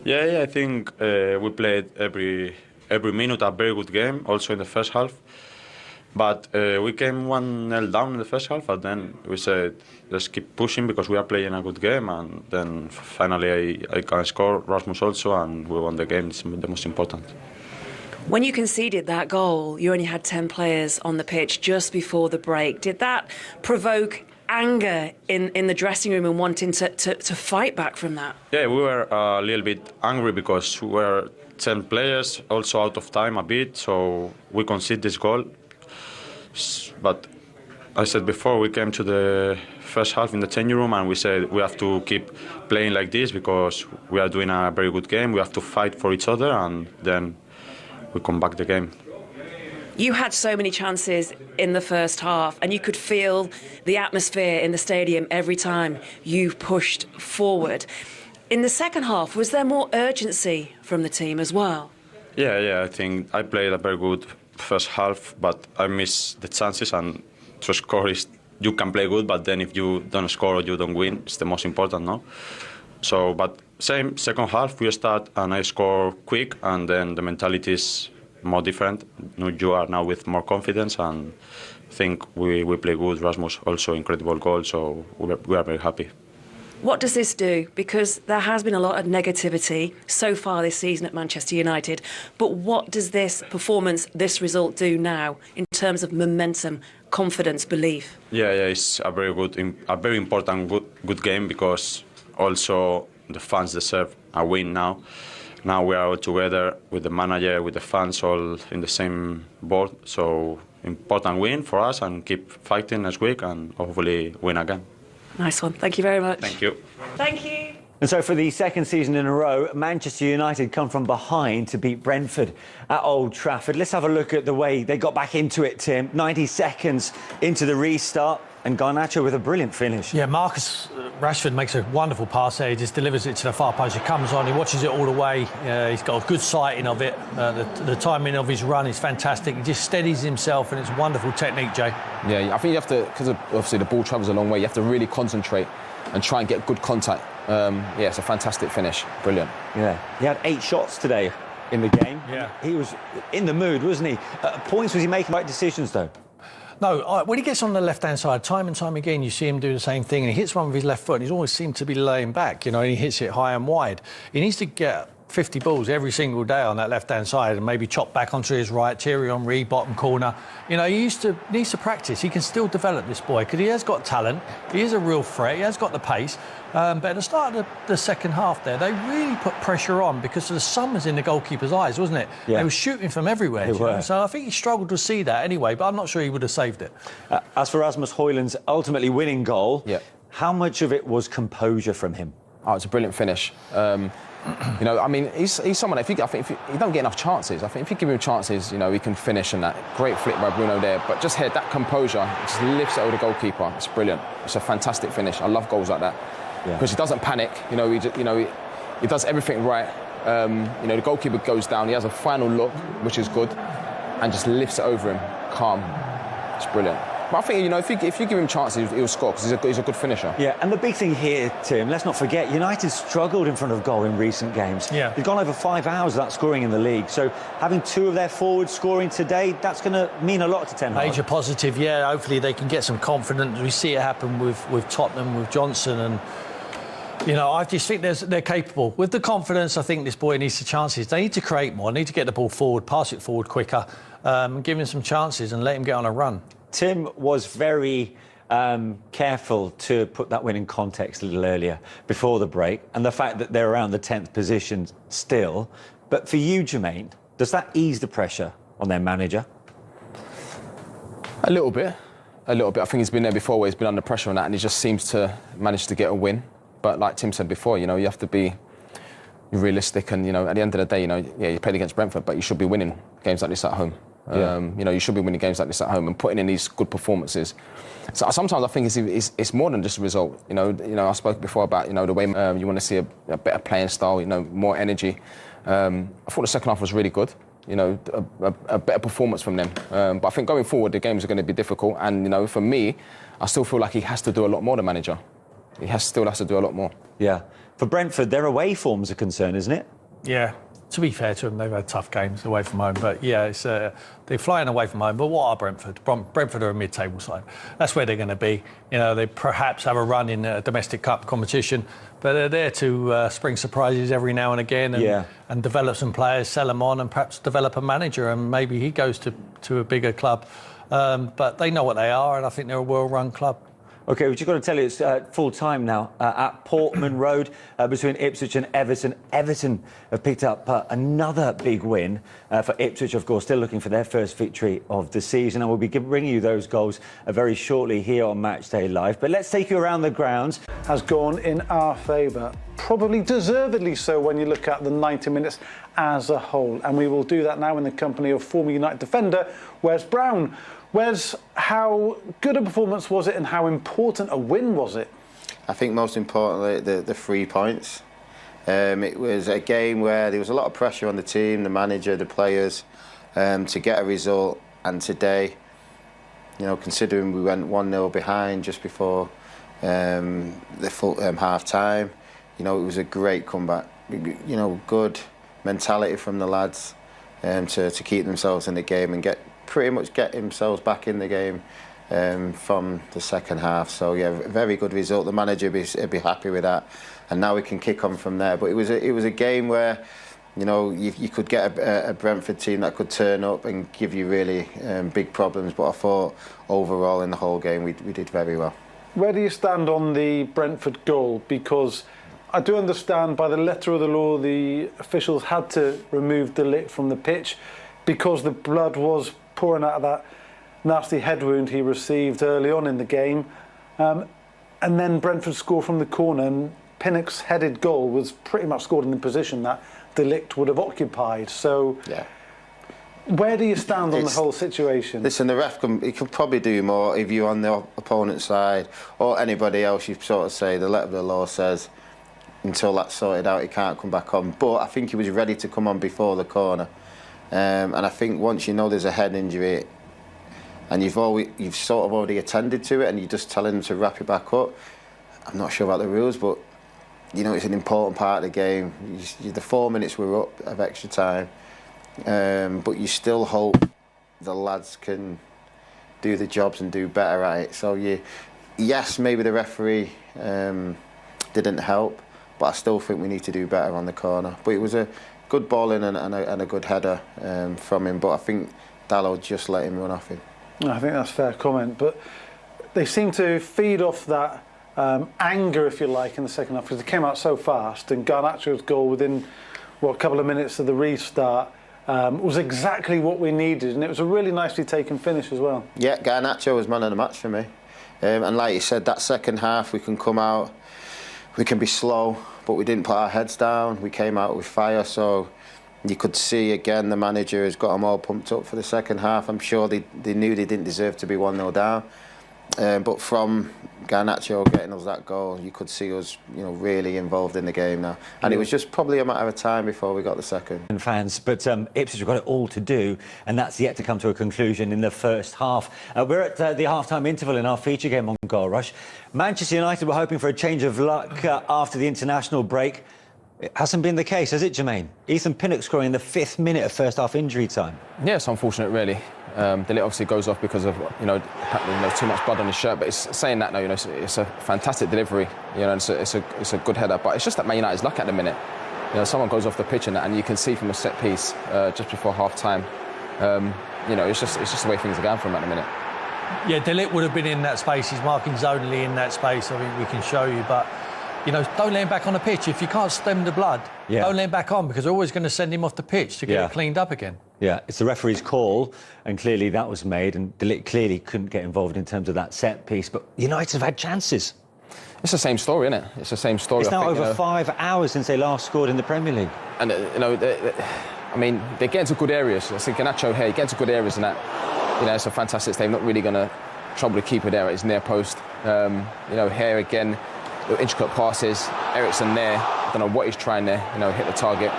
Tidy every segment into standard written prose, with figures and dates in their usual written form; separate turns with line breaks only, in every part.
Yeah, I think we played every minute a very good game, also in the first half. But we came 1-0 down in the first half, and then we said, let's keep pushing because we are playing a good game. And then finally I can score, Rasmus also, and we won the game. It's the most important.
When you conceded that goal, you only had 10 players on the pitch just before the break. Did that provoke anger in the dressing room and wanting to fight back from that?
Yeah, we were a little bit angry because we were 10 players, also out of time a bit, so we conceded this goal. But I said before, we came to the first half in the changing room and we said we have to keep playing like this because we are doing a very good game. We have to fight for each other, and then we come back the game.
You had so many chances in the first half and you could feel the atmosphere in the stadium every time you pushed forward. In the second half, was there more urgency from the team as well?
Yeah, I think I played a very good first half, but I missed the chances, and to score is, you can play good, but then if you don't score or you don't win, it's the most important, no? So, but same second half, we start and I score quick, and then the mentality is more different. You are now with more confidence, and I think we play good. Rasmus also incredible goal, so we are very happy.
What does this do? Because there has been a lot of negativity so far this season at Manchester United, but what does this performance, this result do now in terms of momentum, confidence, belief? Yeah,
it's a very important good game, because also the fans deserve a win now. Now we are all together with the manager, with the fans, all in the same board. So important win for us, and keep fighting next week and hopefully win again.
Nice one. Thank you very much.
Thank you.
Thank you.
And so for the second season in a row, Manchester United come from behind to beat Brentford at Old Trafford. Let's have a look at the way they got back into it, Tim. 90 seconds into the restart, and Garnacho with a brilliant finish.
Yeah, Marcus Rashford makes a wonderful pass there. He just delivers it to the far post. He comes on, he watches it all the way. He's got a good sighting of it. The timing of his run is fantastic. He just steadies himself, and it's wonderful technique, Jay.
Yeah, I think you have to, because obviously the ball travels a long way, you have to really concentrate and try and get good contact. Yeah, it's a fantastic finish. Brilliant.
Yeah, he had 8 shots today in the game.
Yeah.
He was in the mood, wasn't he? At points, was he making right decisions, though?
No, when he gets on the left-hand side, time and time again, you see him do the same thing, and he hits one with his left foot, and he's always seemed to be laying back, and he hits it high and wide. He needs to get 50 balls every single day on that left-hand side and maybe chop back onto his right, Thierry Henry, bottom corner. He needs to practice. He can still develop, this boy, because he has got talent. He is a real threat. He has got the pace. But at the start of the second half there, they really put pressure on because the sun was in the goalkeeper's eyes, wasn't it?
Yeah.
They were shooting from everywhere. So I think he struggled to see that anyway, but I'm not sure he would have saved it.
As for Rasmus Hojlund's ultimately winning goal,
yeah,
how much of it was composure from him?
Oh, it's a brilliant finish. I mean, he's someone, I think if you don't get enough chances, I think if you give him chances, he can finish, and that great flick by Bruno there. But just here, that composure, just lifts it over the goalkeeper. It's brilliant. It's a fantastic finish. I love goals like that. Because he doesn't panic, he does everything right. The goalkeeper goes down, he has a final look, which is good, and just lifts it over him, calm. It's brilliant. But I think, if you give him chances, he'll score, because he's a good finisher.
Yeah, and the big thing here, Tim, let's not forget, United struggled in front of goal in recent games.
Yeah.
They've gone over 5 hours without scoring in the league, so having 2 of their forwards scoring today, that's going to mean a lot to Ten Hag.
Major positive, yeah. Hopefully they can get some confidence. We see it happen with Tottenham, with Johnson, and I just think they're capable. With the confidence, I think this boy needs the chances. They need to create more, need to get the ball forward, pass it forward quicker, give him some chances and let him get on a run.
Tim was very careful to put that win in context a little earlier, before the break, and the fact that they're around the 10th position still. But for you, Jermaine, does that ease the pressure on their manager?
A little bit. I think he's been there before, where he's been under pressure on that, and he just seems to manage to get a win. But like Tim said before, you have to be realistic, and at the end of the day, you played against Brentford, but you should be winning games like this at home. You should be winning games like this at home and putting in these good performances. So sometimes I think it's more than just a result. I spoke before about the way you want to see a better playing style, more energy. I thought the second half was really good. A better performance from them. But I think going forward, the games are going to be difficult. And for me, I still feel like he has to do a lot more, the manager. He still has to do a lot more.
Yeah. For Brentford, their away forms are concerned, isn't it?
Yeah. To be fair to them, they've had tough games away from home. But yeah, it's, they're flying away from home. But what are Brentford? Brentford are a mid-table side. That's where they're going to be. You know, they perhaps have a run in a domestic cup competition, but they're there to spring surprises every now and again and develop some players, sell them on, and perhaps develop a manager. And maybe he goes to a bigger club. But they know what they are, and I think they're a well-run club.
OK, we've just got to tell you it's full time now at Portman Road between Ipswich and Everton. Everton have picked up another big win for Ipswich, of course, still looking for their first victory of the season. And we'll be bringing you those goals very shortly here on Matchday Live. But let's take you around the grounds.
Has gone in our favour. Probably deservedly so when you look at the 90 minutes as a whole. And we will do that now in the company of former United defender Wes Brown. Wes, how good a performance was it and how important a win was it?
I think most importantly, the 3 points. It was a game where there was a lot of pressure on the team, the manager, the players, to get a result. And today, you know, considering we went 1-0 behind just before the full half-time, you know, it was a great comeback. You know, good mentality from the lads to keep themselves in the game and pretty much get themselves back in the game from the second half. So yeah, very good result. The manager would be happy with that, and now we can kick on from there. But it was a game where, you know, you could get a Brentford team that could turn up and give you really big problems. But I thought overall in the whole game we did very well.
Where do you stand on the Brentford goal? Because I do understand by the letter of the law the officials had to remove De Ligt from the pitch because the blood was pouring out of that nasty head wound he received early on in the game. And then Brentford scored from the corner, and Pinnock's headed goal was pretty much scored in the position that De Ligt would have occupied. So
yeah,
where do you stand on the whole situation?
Listen, the ref he could probably do more if you're on the opponent's side or anybody else. You sort of say the letter of the law says until that's sorted out he can't come back on. But I think he was ready to come on before the corner. And I think once you know there's a head injury and you've sort of already attended to it and you're just telling them to wrap it back up, I'm not sure about the rules, but you know it's an important part of the game. The 4 minutes were up of extra time, but you still hope the lads can do the jobs and do better at it. So yes, maybe the referee didn't help, but I still think we need to do better on the corner. But it was a good ball in and a good header from him, but I think Dalot just let him run off him.
I think that's a fair comment, but they seem to feed off that anger, if you like, in the second half because it came out so fast, and Garnacho's goal within a couple of minutes of the restart was exactly what we needed, and it was a really nicely taken finish as well. Yeah,
Garnacho was man of the match for me, and like you said, that second half we can come out, we can be slow, but we didn't put our heads down. We came out with fire, so you could see again the manager has got them all pumped up for the second half. I'm sure they knew they didn't deserve to be 1-0 down, but from Garnacho getting us that goal, you could see us, you know, really involved in the game now. And it was just probably a matter of time before we got the second.
And fans, but Ipswich have got it all to do, and that's yet to come to a conclusion in the first half. We're at the half-time interval in our feature game on Goal Rush. Manchester United were hoping for a change of luck after the international break. It hasn't been the case, has it, Jermaine? Ethan Pinnock scoring in the 5th minute of first-half injury time.
Yeah, it's unfortunate, really. De Ligt obviously goes off because of too much blood on his shirt. But it's saying that now, it's a fantastic delivery. It's a good header. But it's just that Man United's luck at the minute. Someone goes off the pitch and you can see from a set piece just before half time. It's just the way things are going for him at the minute.
Yeah, De Ligt would have been in that space. His marking's only in that space. I think we can show you, but. Don't let him back on the pitch. If you can't stem the blood, don't let him back on, because they're always going to send him off the pitch to get it cleaned up again.
Yeah, it's the referee's call, and clearly that was made, and De Ligt clearly couldn't get involved in terms of that set piece, but United have had chances.
It's the same story, isn't it? It's the same story.
It's now over 5 hours since they last scored in the Premier League.
And, they get into good areas. I think Garnacho here, he gets into good areas, and that, it's a fantastic save. Not really going to trouble the keeper there at his near post. Here again, little intricate passes. Eriksen there, I don't know what he's trying there, hit the target.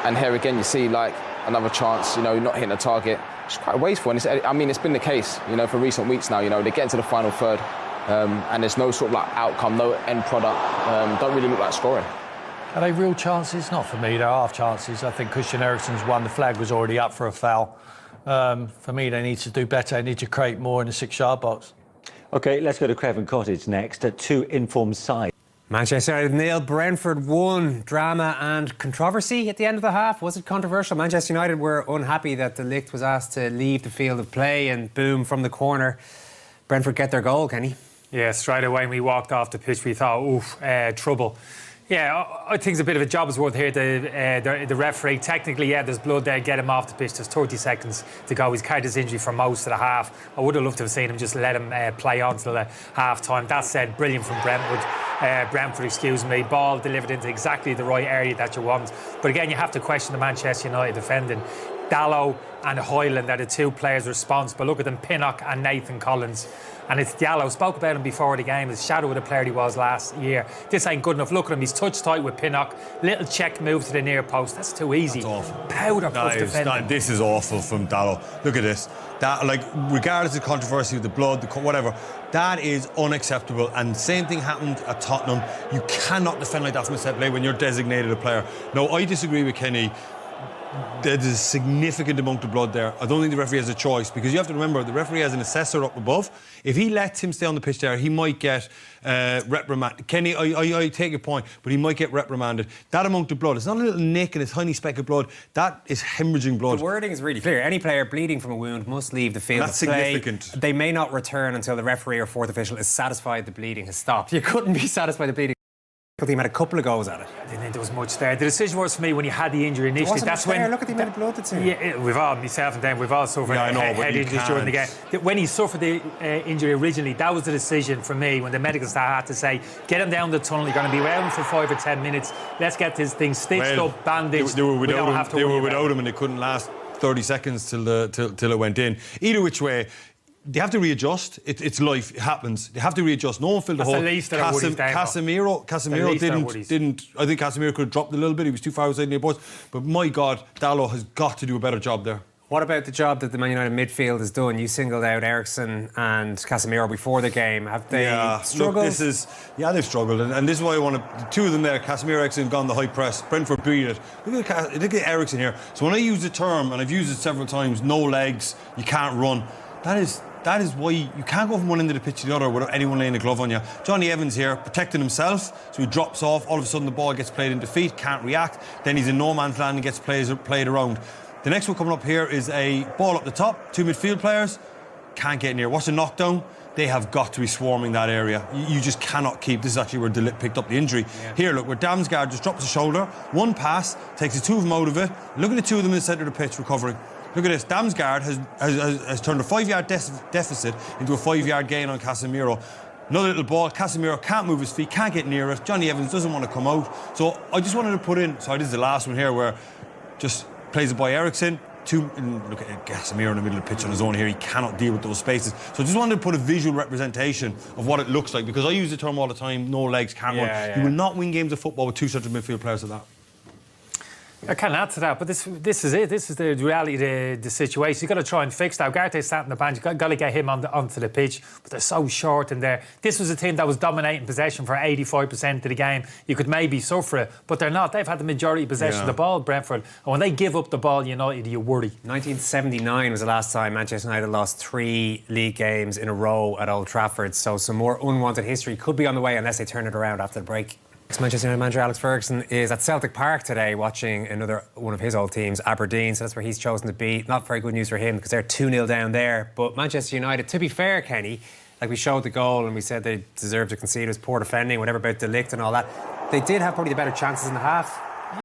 And here again, you see like another chance, not hitting the target. It's quite wasteful. And it's been the case, for recent weeks now. They get into the final third, and there's no sort of like outcome, no end product. Don't really look like scoring.
Are they real chances? Not for me, they're half chances. I think Christian Eriksen's won. The flag was already up for a foul. For me, they need to do better. They need to create more in the 6-yard box.
OK, let's go to Craven Cottage next. Two informed sides.
Manchester United nil, Brentford 1. Drama and controversy at the end of the half. Was it controversial? Manchester United were unhappy that De Ligt was asked to leave the field of play, and boom, from the corner, Brentford get their goal, Kenny.
Yeah, straight away when we walked off the pitch, we thought, oof, trouble. Yeah, I think it's a bit of a job's worth here. The referee, technically, yeah, there's blood there, get him off the pitch. There's 30 seconds to go. He's carried his injury for most of the half. I would have loved to have seen him just let him play on till the half-time. That said, brilliant from Brentford, excuse me. Ball delivered into exactly the right area that you want. But again, you have to question the Manchester United defending. Dalot and Hojlund are the two players responsible. Look at them, Pinnock and Nathan Collins. And it's Diallo. Spoke about him before the game. His shadow of the player he was last year. This ain't good enough. Look at him. He's touch tight with Pinnock. Little check move to the near post. That's too easy.
That's awful.
Powder puff defending.
This is awful from Dallo. Look at this. That, like, regardless of controversy with the blood, whatever, that is unacceptable. And same thing happened at Tottenham. You cannot defend like that from a set play when you're designated a player. No, I disagree with Kenny. There's a significant amount of blood there. I don't think the referee has a choice, because you have to remember the referee has an assessor up above. If he lets him stay on the pitch there, he might get reprimanded. Kenny, I take your point, but he might get reprimanded. That amount of blood, it's not a little nick and a tiny speck of blood. That is hemorrhaging blood.
The wording is really clear. Any player bleeding from a wound must leave the field.
That's
of play.
significant.
They may not return until the referee or fourth official is satisfied the bleeding has stopped. You couldn't be satisfied the bleeding. The team had a couple of goals at it.
I didn't think there was much there. The decision was for me when he had the injury initially.
That's when. Look at the amount of blood that's in.
Yeah, we've all, myself and Dan, we've all suffered head injuries during the game. When he suffered the injury originally, that was the decision for me when the medical staff had to say, get him down the tunnel. You're going to be around for 5 or 10 minutes. Let's get this thing stitched up, bandaged.
They were without him, and they couldn't last 30 seconds till it went in. Either which way. They have to readjust. It's life. It happens. They have to readjust. No one filled the hole. Casemiro didn't. I think Casemiro could have dropped a little bit. He was too far outside the post. But my God, Dalot has got to do a better job there.
What about the job that the Man United midfield has done? You singled out Eriksen and Casemiro before the game. Have they struggled?
Look, they've struggled. And this is why I want to... The two of them there, Casemiro, Eriksen, gone the high press. Brentford beat it. Look at Eriksen here. So when I use the term, and I've used it several times, no legs, you can't run, that is why you can't go from one end of the pitch to the other without anyone laying a glove on you. Johnny Evans here, protecting himself, so he drops off. All of a sudden the ball gets played into feet, can't react. Then he's in no man's land and gets played around. The next one coming up here is a ball up the top. Two midfield players, can't get near. What's a knockdown? They have got to be swarming that area. You just cannot keep... This is actually where De Ligt picked up the injury. Yeah. Here, look, where Damsgaard just drops the shoulder. One pass, takes the two of them out of it. Look at the two of them in the centre of the pitch recovering. Look at this. Damsgaard has turned a 5-yard deficit into a 5-yard gain on Casemiro. Another little ball. Casemiro can't move his feet, can't get near it. Johnny Evans doesn't want to come out. So I just wanted to put in... Sorry, this is the last one here where just plays it by Eriksen. Look at Casemiro in the middle of the pitch on his own here. He cannot deal with those spaces. So I just wanted to put a visual representation of what it looks like, because I use the term all the time, no legs, can't run.
Yeah.
You will not win games of football with two central midfield players like that.
I can't add to that, but this is it. This is the reality of the situation. You've got to try and fix that. Garte's sat on the bench. You've got to get him onto the pitch, but they're so short in there. This was a team that was dominating possession for 85% of the game. You could maybe suffer it, but they're not. They've had the majority of possession of the ball, Brentford. And when they give up the ball, United, you worry.
1979 was the last time Manchester United lost 3 league games in a row at Old Trafford, so some more unwanted history could be on the way unless they turn it around after the break. Manchester United manager Alex Ferguson is at Celtic Park today watching another one of his old teams, Aberdeen, so that's where he's chosen to be. Not very good news for him because they're 2-0 down there. But Manchester United, to be fair, Kenny, like we showed the goal and we said they deserved to concede, it was poor defending, whatever about De Ligt and all that. They did have probably the better chances in the half.